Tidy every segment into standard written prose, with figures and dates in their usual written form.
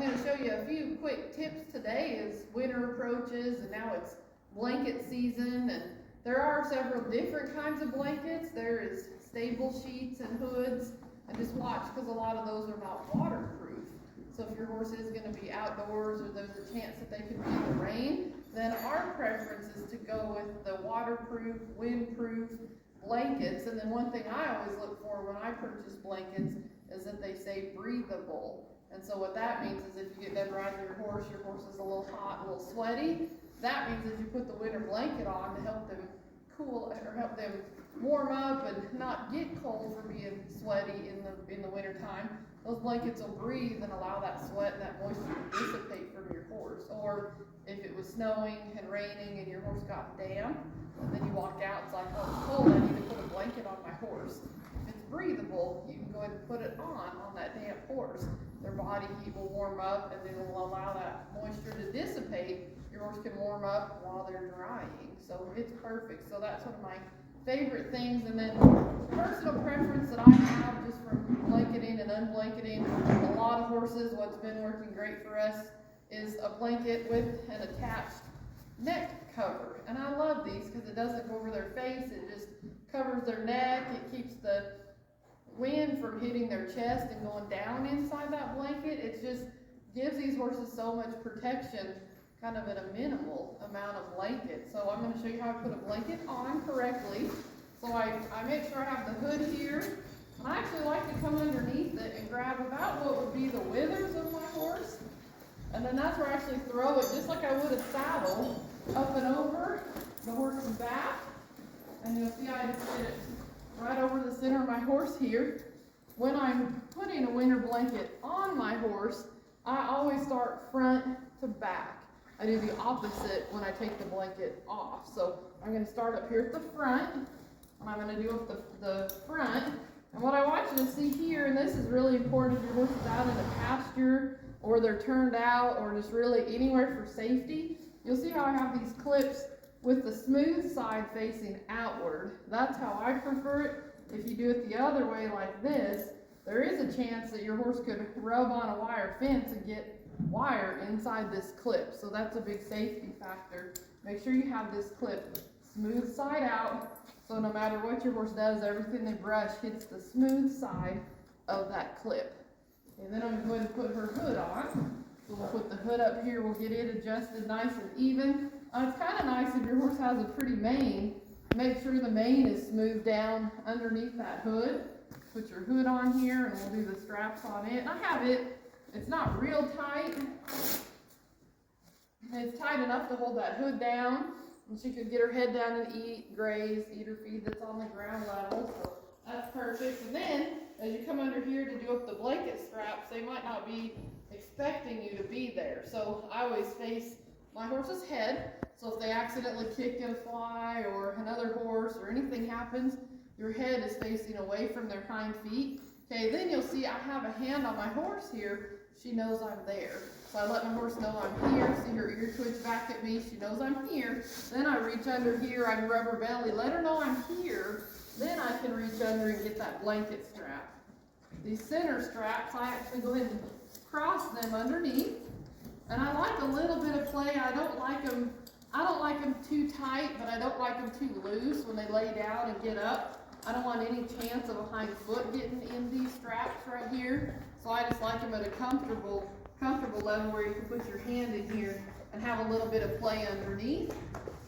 going to show you a few quick tips today as winter approaches and now it's blanket season, and there are several different kinds of blankets. There is stable sheets and hoods, and just watch because a lot of those are not waterproof. So if your horse is going to be outdoors or there's a chance that they could be in the rain, then our preference is to go with the waterproof, windproof blankets. And then one thing I always look for when I purchase blankets is that they say breathable. And so what that means is if you get done riding your horse is a little hot, a little sweaty, that means that you put the winter blanket on to help them cool or help them warm up and not get cold from being sweaty in the winter time. Those blankets will breathe and allow that sweat and that moisture to dissipate from your horse. Or if it was snowing and raining and your horse got damp, and then you walk out, it's like, oh, it's cold, I need to put a blanket on my horse. If it's breathable, you can go ahead and put it on that damp horse. Their body heat will warm up, and then it will allow that moisture to dissipate. Your horse can warm up while they're drying. So it's perfect. So that's one of my favorite things. And then personal preference that I have just from blanketing and unblanketing a lot of horses, what's been working great for us is a blanket with an attached neck cover. And I love these because it doesn't go over their face, it just covers their neck. It keeps the wind from hitting their chest and going down inside that blanket. It just gives these horses so much protection, kind of in a minimal amount of blanket. So I'm going to show you how I put a blanket on correctly. So I make sure I have the hood here, and I actually like to come underneath it and grab about what would be the withers of my horse, and then that's where I actually throw it just like I would a saddle up and over the horse's back. And you'll see I just get it right over the center of my horse here. When I'm putting a winter blanket on my horse, I always start front to back. I do the opposite when I take the blanket off. So I'm going to start up here at the front, and I'm going to do up the front. And what I want you to see here, and this is really important if your horse is out in a pasture or they're turned out or just really anywhere for safety, you'll see how I have these clips with the smooth side facing outward. That's how I prefer it. If you do it the other way like this, there is a chance that your horse could rub on a wire fence and get wire inside this clip. So that's a big safety factor. Make sure you have this clip smooth side out, so no matter what your horse does, everything they brush hits the smooth side of that clip. And then I'm going to put her hood on. So we'll put the hood up here, we'll get it adjusted nice and even. It's kind of nice if your horse has a pretty mane. Make sure the mane is smoothed down underneath that hood. Put your hood on here, and we'll do the straps on it. And I have it, it's not real tight. It's tight enough to hold that hood down, and she could get her head down and eat, graze, eat her feed that's on the ground level. So that's perfect. And then, as you come under here to do up the blanket straps, they might not be expecting you to be there. So I always face my horse's head. So if they accidentally kick at a fly or another horse or anything happens, your head is facing away from their hind feet. Okay, then you'll see I have a hand on my horse here. She knows I'm there. So I let my horse know I'm here. See her ear twitch back at me. She knows I'm here. Then I reach under here. I rub her belly. Let her know I'm here. Then I can reach under and get that blanket strap. These center straps, I actually go ahead and cross them underneath. And I like a little bit of play. I don't like them too tight, but I don't like them too loose when they lay down and get up. I don't want any chance of a hind foot getting in these straps right here. So I just like them at a comfortable level where you can put your hand in here and have a little bit of play underneath.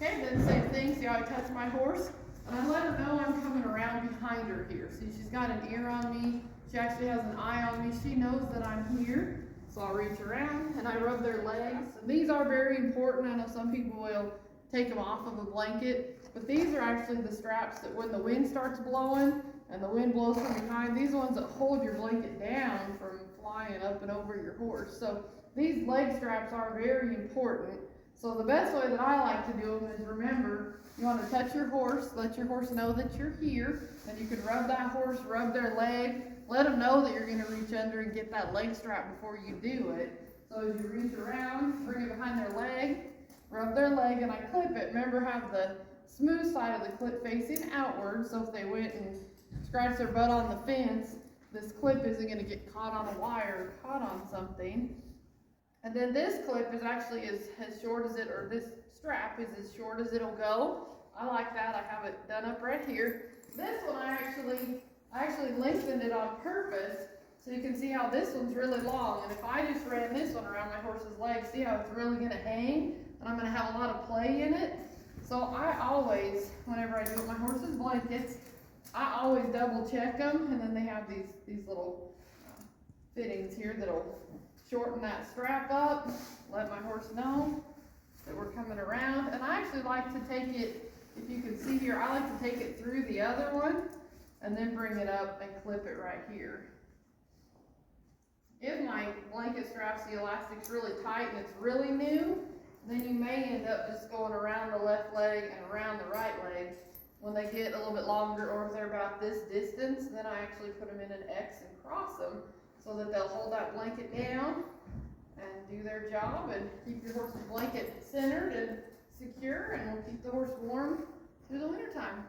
Okay, then same thing. See how I touch my horse? And I let her know I'm coming around behind her here. See, she's got an ear on me. She actually has an eye on me. She knows that I'm here. So I'll reach around and I rub their legs. And these are very important. I know some people will take them off of a blanket, but these are actually the straps that when the wind starts blowing and the wind blows from behind, these are the ones that hold your blanket down from flying up and over your horse. So these leg straps are very important. So the best way that I like to do them is, remember, you want to touch your horse, let your horse know that you're here, and you can rub that horse, rub their leg, let them know that you're going to reach under and get that leg strap before you do it. So as you reach around, bring it behind their leg, rub their leg, and I clip it. Remember, have the smooth side of the clip facing outward, so if they went and scratched their butt on the fence, this clip isn't going to get caught on a wire or caught on something. And then this clip is actually as short as or this strap is as short as it'll go. I like that. I have it done up right here. This one I actually lengthened it on purpose so you can see how this one's really long. And if I just ran this one around my horse's leg, see how it's really gonna hang? And I'm gonna have a lot of play in it. So I always, whenever I do my horse's blankets, I always double check them, and then they have these little fittings here that'll shorten that strap up, let my horse know that we're coming around. And I actually like to take it, if you can see here, I like to take it through the other one and then bring it up and clip it right here. If my blanket straps, the elastic's really tight and it's really new, then you may end up just going around the left leg and around the right leg. When they get a little bit longer, or if they're about this distance, then I actually put them in an X and cross them so that they'll hold that blanket down and do their job and keep your horse's blanket centered and secure, and will keep the horse warm through the winter time.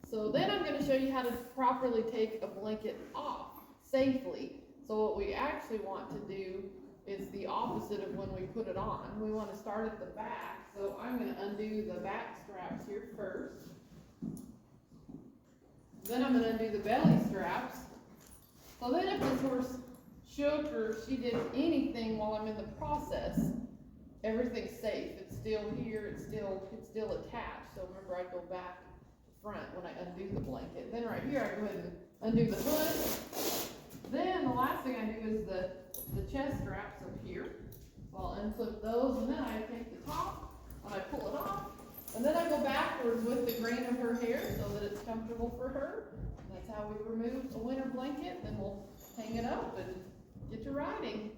So then I'm going to show you how to properly take a blanket off safely. So what we actually want to do is the opposite of when we put it on. We want to start at the back. So I'm going to undo the back straps here first. Then I'm going to undo the belly straps. So then if this horse shook or she did anything while I'm in the process, everything's safe. It's still here, it's still attached. So remember, I go back to front when I undo the blanket. Then right here, I go ahead and undo the hood. Then the last thing I do is the chest straps up here. So I'll unclip those, and then I take the top and I pull it off. And then I go backwards with the grain of her hair so that it's comfortable for her. And that's how we remove a winter blanket. Then we'll hang it up and get to riding.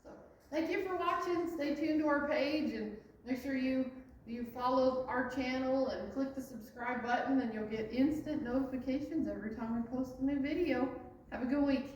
So thank you for watching. Stay tuned to our page and make sure you follow our channel and click the subscribe button, and you'll get instant notifications every time we post a new video. Have a good week.